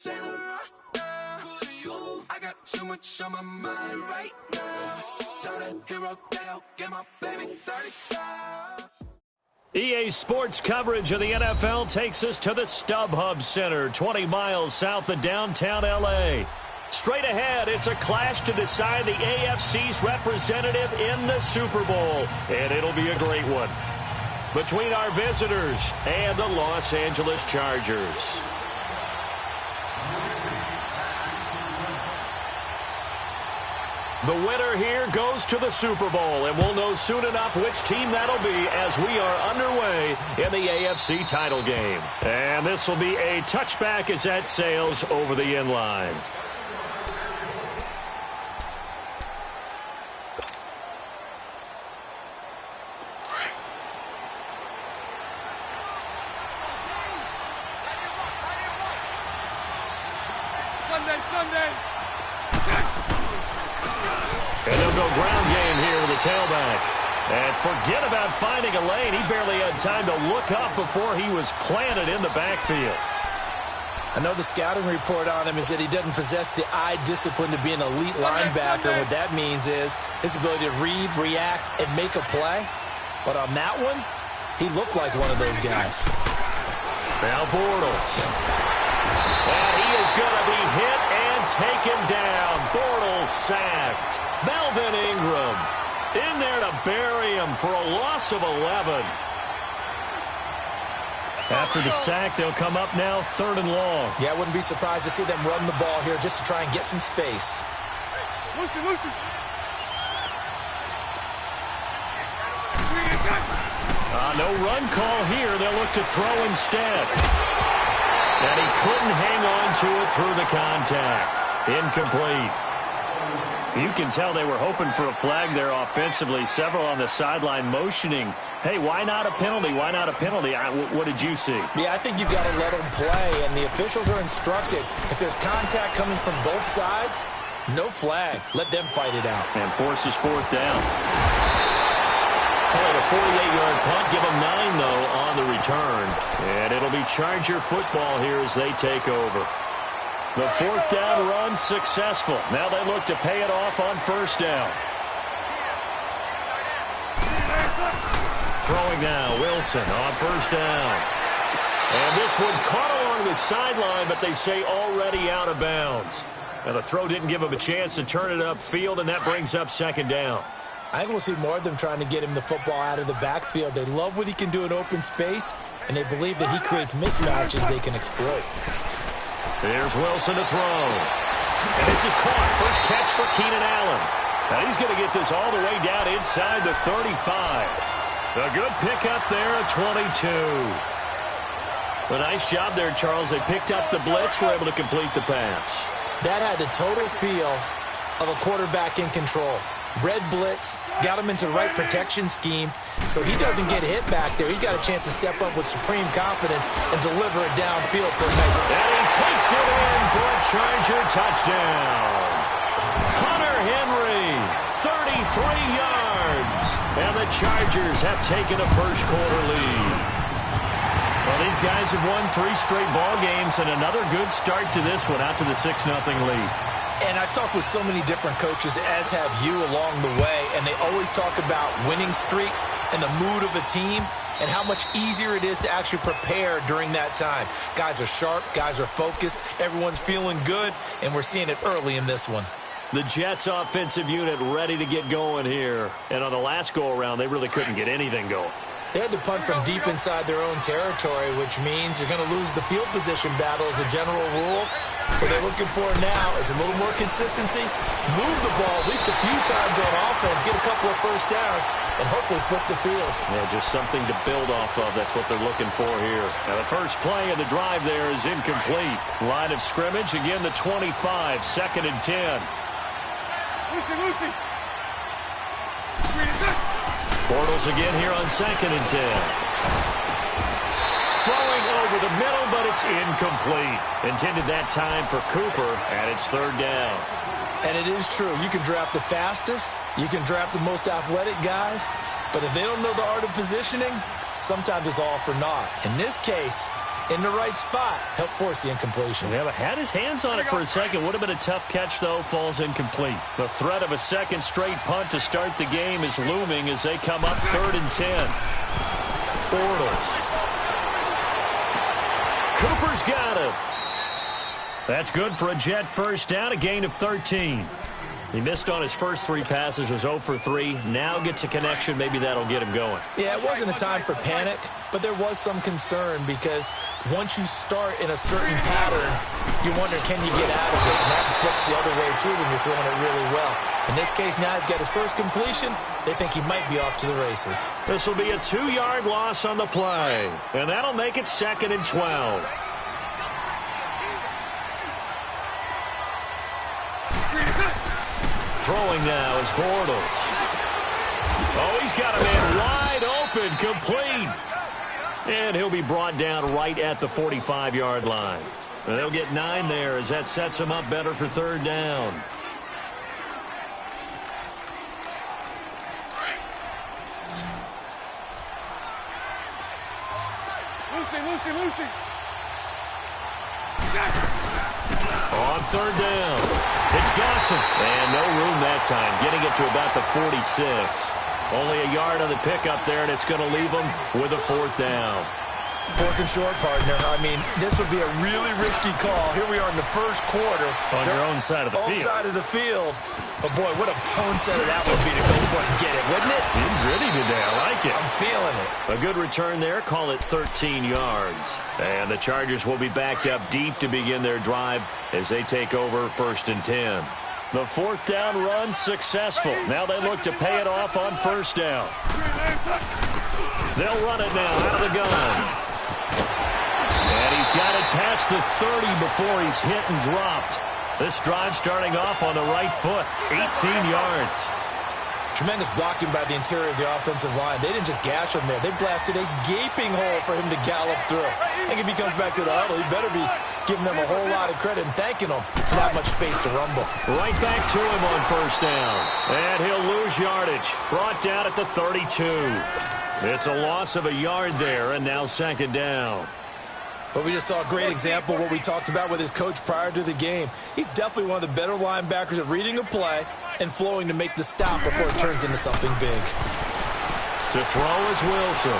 I got too much on my mind right now. Tell that hero Dale, get my baby 35. EA Sports coverage of the NFL takes us to the StubHub Center, 20 miles south of downtown L.A. Straight ahead, it's a clash to decide the AFC's representative in the Super Bowl, and it'll be a great one, between our visitors and the Los Angeles Chargers. The winner here goes to the Super Bowl, and we'll know soon enough which team that'll be as we are underway in the AFC title game. And this will be a touchback as that sails over the end line. Sunday. And they'll go ground game here with the tailback. And forget about finding a lane. He barely had time to look up before he was planted in the backfield. I know the scouting report on him is that he doesn't possess the eye discipline to be an elite linebacker. What that means is his ability to read, react, and make a play. But on that one, he looked like one of those guys. Now Bortles. And he is going to be hit and taken down. Bortles sacked. Melvin Ingram in there to bury him for a loss of 11. After the sack, they'll come up now 3rd and long. Yeah, I wouldn't be surprised to see them run the ball here just to try and get some space. Lucy. No run call here. They'll look to throw instead. And he couldn't hang on to it through the contact. Incomplete. You can tell they were hoping for a flag there offensively. Several on the sideline motioning, hey, why not a penalty? Why not a penalty? What did you see? Yeah, I think you've got to let them play, and the officials are instructed. If there's contact coming from both sides, no flag. Let them fight it out. And forces 4th down. A 48-yard punt. Give them 9, though, on the return. And it'll be Charger football here as they take over. The 4th down run successful. Now they look to pay it off on 1st down. Throwing now, Wilson on 1st down. And this one caught along the sideline, but they say already out of bounds. Now the throw didn't give him a chance to turn it upfield, and that brings up 2nd down. I think we'll see more of them trying to get him the football out of the backfield. They love what he can do in open space, and they believe that he creates mismatches they can exploit. Here's Wilson to throw. And this is caught. First catch for Keenan Allen. Now he's going to get this all the way down inside the 35. A good pickup there at 22. A nice job there, Charles. They picked up the blitz, were able to complete the pass. That had the total feel of a quarterback in control. Red blitz, got him into the right protection scheme, so he doesn't get hit back there. He's got a chance to step up with supreme confidence and deliver it downfield for Megan. And he takes it in for a Charger touchdown. Hunter Henry, 33 yards. And the Chargers have taken a first-quarter lead. Well, these guys have won 3 straight ball games, and another good start to this one, out to the 6-0 lead. And I've talked with so many different coaches, as have you along the way, and they always talk about winning streaks and the mood of a team and how much easier it is to actually prepare during that time. Guys are sharp, guys are focused, everyone's feeling good, and we're seeing it early in this one. The Jets offensive unit ready to get going here. And on the last go-around, they really couldn't get anything going. They had to punt from deep inside their own territory, which means you're going to lose the field position battle as a general rule. What they're looking for now is a little more consistency, move the ball at least a few times on offense, get a couple of first downs, and hopefully flip the field. Yeah, just something to build off of. That's what they're looking for here. Now, the first play of the drive there is incomplete. Line of scrimmage, again, the 25, 2nd and 10. Lucy. Bortles again here on 2nd and 10. Throwing over the middle, but it's incomplete. Intended that time for Cooper, and it's 3rd down. And it is true. You can draft the fastest, you can draft the most athletic guys, but if they don't know the art of positioning, sometimes it's all for naught. In this case, in the right spot, helped force the incompletion. Yeah, but had his hands on it for a second. Would have been a tough catch, though. Falls incomplete. The threat of a second straight punt to start the game is looming as they come up 3rd and 10. Bortles. Cooper's got it. That's good for a Jet first down, a gain of 13. He missed on his first 3 passes, was 0 for 3. Now gets a connection. Maybe that'll get him going. Yeah, it wasn't a time for panic, but there was some concern because once you start in a certain pattern, you wonder, can you get out of it? And that flips the other way, too, when you're throwing it really well. In this case, now he's got his first completion. They think he might be off to the races. This will be a 2-yard loss on the play, and that'll make it 2nd and 12. Throwing now is Bortles. Oh, he's got a man wide open, complete. And he'll be brought down right at the 45-yard line. And they'll get 9 there as that sets him up better for 3rd down. Lucy. On 3rd down. It's Dawson. And no room that time, getting it to about the 46. Only a yard on the pickup there, and it's going to leave them with a 4th down. 4th and short, partner. I mean, this would be a really risky call. Here we are in the first quarter. On your own side of the field. Own side of the field. But, boy, what a tone setter that would be to go for it and get it, wouldn't it? He's gritty today. I like it. I'm feeling it. A good return there. Call it 13 yards. And the Chargers will be backed up deep to begin their drive as they take over 1st and 10. The 4th down run successful. Now they look to pay it off on 1st down. They'll run it now out of the gun. And he's got it past the 30 before he's hit and dropped. This drive starting off on the right foot, 18 yards. Tremendous blocking by the interior of the offensive line. They didn't just gash him there. They blasted a gaping hole for him to gallop through. I think if he comes back to the huddle, he better be giving them a whole lot of credit and thanking them for that much space to rumble. Right back to him on 1st down. And he'll lose yardage. Brought down at the 32. It's a loss of a yard there, and now 2nd down. But we just saw a great example of what we talked about with his coach prior to the game. He's definitely one of the better linebackers at reading a play and flowing to make the stop before it turns into something big. To throw is Wilson.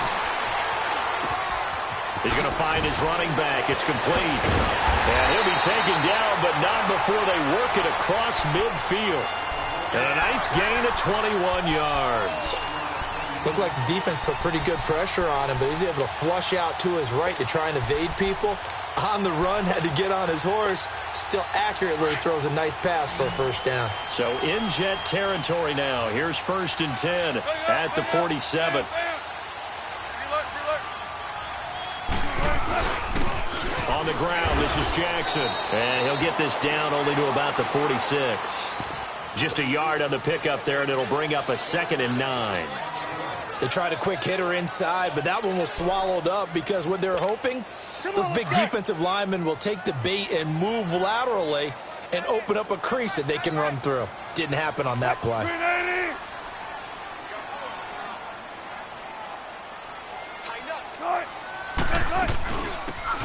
He's going to find his running back. It's complete. And he'll be taken down, but not before they work it across midfield. And a nice gain of 21 yards. Looked like the defense put pretty good pressure on him, but he's able to flush out to his right to try and evade people. On the run, had to get on his horse. Still accurately throws a nice pass for a 1st down. So in Jet territory now. Here's 1st and 10 at the 47. On the ground, this is Jackson. And he'll get this down only to about the 46. Just a yard on the pickup there, and it'll bring up a 2nd and 9. They tried a quick hitter inside, but that one was swallowed up because what they're hoping, those big defensive linemen will take the bait and move laterally and open up a crease that they can run through. Didn't happen on that play.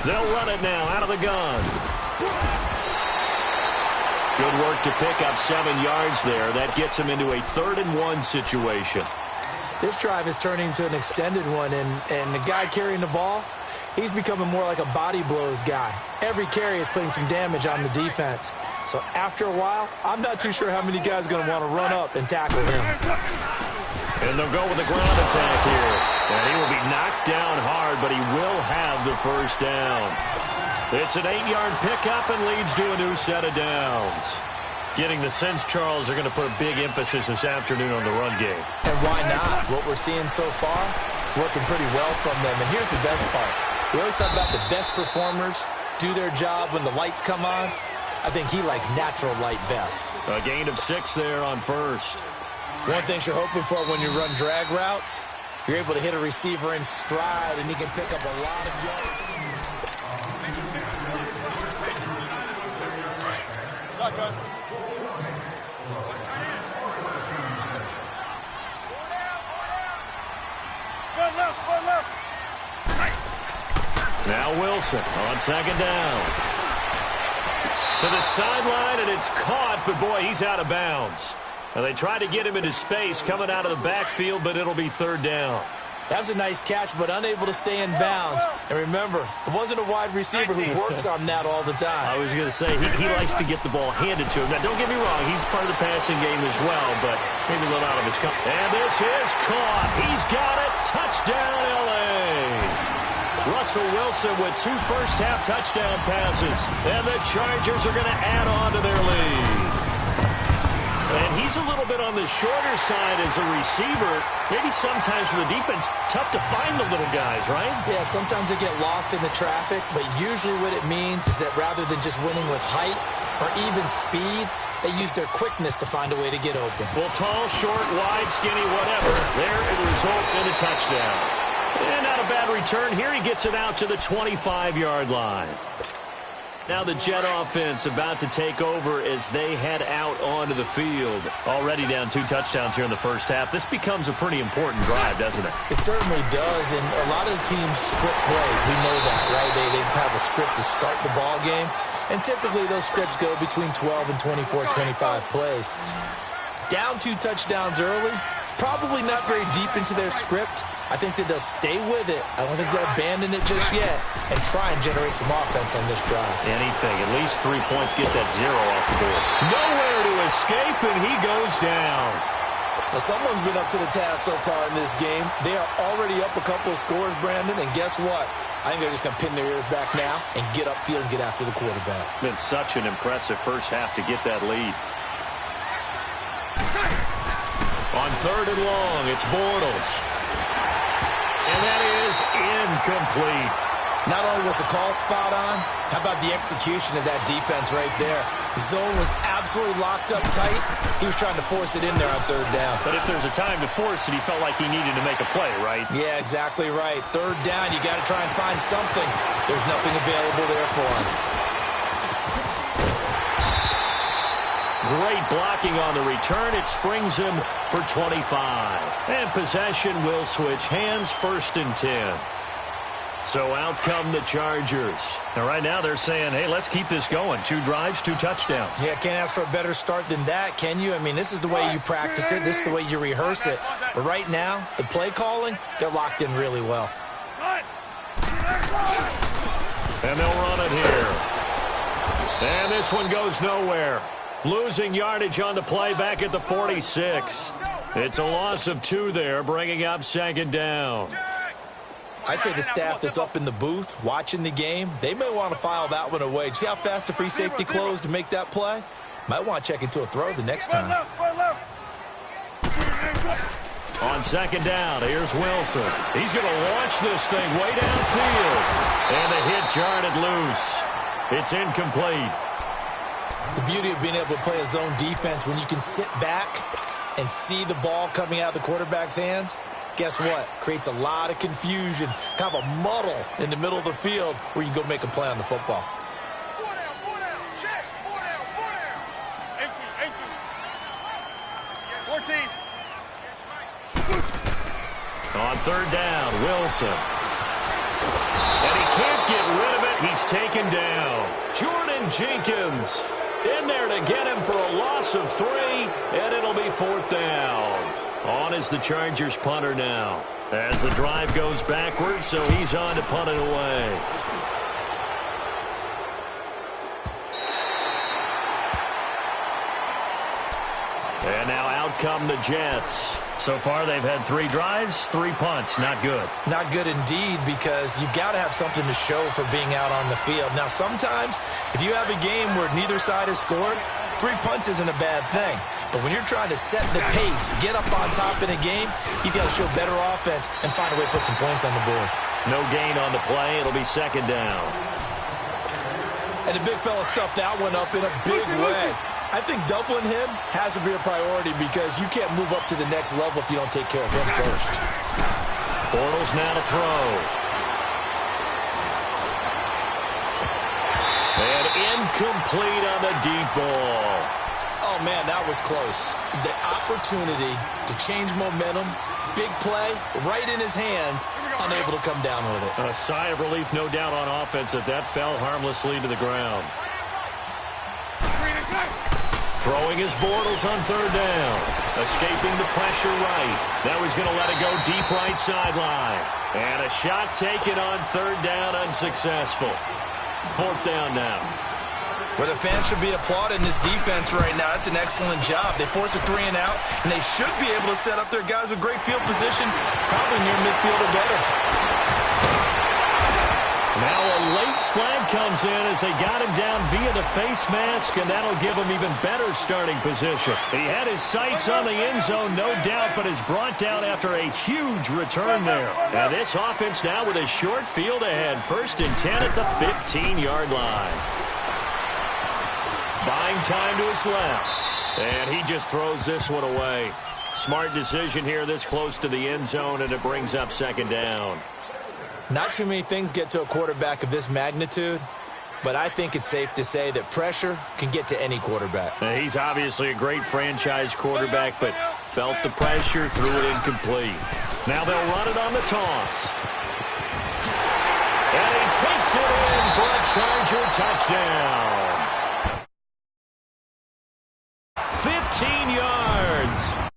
They'll run it now out of the gun. Good work to pick up 7 yards there. That gets them into a 3rd and 1 situation. This drive is turning into an extended one, and the guy carrying the ball, he's becoming more like a body blows guy. Every carry is putting some damage on the defense. So after a while, I'm not too sure how many guys are going to want to run up and tackle him. And they'll go with the ground attack here. And he will be knocked down hard, but he will have the 1st down. It's an 8-yard pickup and leads to a new set of downs. Getting the sense, Charles, are going to put a big emphasis this afternoon on the run game. And why not? What we're seeing so far, working pretty well from them. And here's the best part. We always talk about the best performers do their job when the lights come on. I think he likes natural light best. A gain of 6 there on 1st. One thing you're hoping for when you run drag routes, you're able to hit a receiver in stride, and he can pick up a lot of yards. Shotgun. Now Wilson on second down. To the sideline, and it's caught, but boy, he's out of bounds. Now they tried to get him into space coming out of the backfield, but it'll be third down. That was a nice catch, but unable to stay in bounds. And remember, it wasn't a wide receiver who works on that all the time. I was going to say, he likes to get the ball handed to him. Now, don't get me wrong, he's part of the passing game as well, but maybe a little out of his comfort. And this is caught. He's got it. Touchdown, L.A. Russell Wilson with 2 first-half touchdown passes. And the Chargers are going to add on to their lead. And he's a little bit on the shorter side as a receiver. Maybe sometimes for the defense, tough to find the little guys, right? Yeah, sometimes they get lost in the traffic, but usually what it means is that rather than just winning with height or even speed, they use their quickness to find a way to get open. Well, tall, short, wide, skinny, whatever. There it results in a touchdown. And not a bad return here. He gets it out to the 25-yard line. Now the Jet offense about to take over as they head out onto the field. Already down 2 touchdowns here in the first half. This becomes a pretty important drive, doesn't it? It certainly does, and a lot of the teams script plays. We know that, right? They have a script to start the ball game, and typically those scripts go between 12 and 24, 25 plays. Down 2 touchdowns early, probably not very deep into their script. I think that they'll stay with it. I don't think they'll abandon it just yet and try and generate some offense on this drive. Anything. At least 3 points, get that 0 off the board. Nowhere to escape, and he goes down. Well, someone's been up to the task so far in this game. They are already up a couple of scores, Brandon, and guess what? I think they're just going to pin their ears back now and get upfield and get after the quarterback. Been such an impressive first half to get that lead. On 3rd and long, it's Bortles. And that is incomplete. Not only was the call spot on, how about the execution of that defense right there? The zone was absolutely locked up tight. He was trying to force it in there on 3rd down. But if there's a time to force it, he felt like he needed to make a play, right? Yeah, exactly right. 3rd down, you got to try and find something. There's nothing available there for him. Great blocking on the return. It springs him for 25. And possession will switch hands, 1st and 10. So out come the Chargers. Now right now they're saying, hey, let's keep this going. 2 drives, 2 touchdowns. Yeah, can't ask for a better start than that, can you? I mean, this is the way you practice it. This is the way you rehearse it. But right now, the play calling, they're locked in really well. And they'll run it here. And this one goes nowhere. Losing yardage on the play back at the 46. It's a loss of 2 there, bringing up 2nd down. I'd say the staff that's up in the booth watching the game, they may want to file that one away. See how fast the free safety closed to make that play? Might want to check into a throw the next time. On 2nd down, here's Wilson. He's going to launch this thing way downfield. And the hit jarred it loose. It's incomplete. The beauty of being able to play a zone defense when you can sit back and see the ball coming out of the quarterback's hands, guess what? Creates a lot of confusion, kind of a muddle in the middle of the field where you can go make a play on the football. 4 down, check, 4 down. Empty. 14. On 3rd down, Wilson. And he can't get rid of it. He's taken down. Jordan Jenkins in there to get him for a loss of 3, and it'll be 4th down. On is the Chargers punter now. As the drive goes backwards, so he's on to punt it away. And now out come the Jets. So far, they've had 3 drives, 3 punts. Not good. Not good indeed, because you've got to have something to show for being out on the field. Now, sometimes, if you have a game where neither side has scored, 3 punts isn't a bad thing. But when you're trying to set the pace, get up on top in a game, you got to show better offense and find a way to put some points on the board. No gain on the play. It'll be 2nd down. And the big fella stuffed that one up in a big way. I think doubling him has to be a priority because you can't move up to the next level if you don't take care of him first. Bortles now to throw. And incomplete on the deep ball. Oh, man, that was close. The opportunity to change momentum, big play right in his hands, unable to come down with it. A sigh of relief, no doubt, on offense that fell harmlessly to the ground. Throwing his Bortles on third down. Escaping the pressure right. Now he's going to let it go deep right sideline. And a shot taken on third down, unsuccessful. Fourth down now. Where the fans should be applauding this defense right now. It's an excellent job. They force a 3 and out, and they should be able to set up their guys with great field position, probably near midfield or better. Now a late flag comes in as they got him down via the face mask, and that'll give him even better starting position. He had his sights on the end zone, no doubt, but is brought down after a huge return there. And this offense now with a short field ahead. 1st and 10 at the 15-yard line. Buying time to his left. And he just throws this one away. Smart decision here this close to the end zone, and it brings up 2nd down. Not too many things get to a quarterback of this magnitude, but I think it's safe to say that pressure can get to any quarterback. He's obviously a great franchise quarterback, but felt the pressure, threw it incomplete. Now they'll run it on the toss. And he takes it in for a Charger touchdown. 15 yards.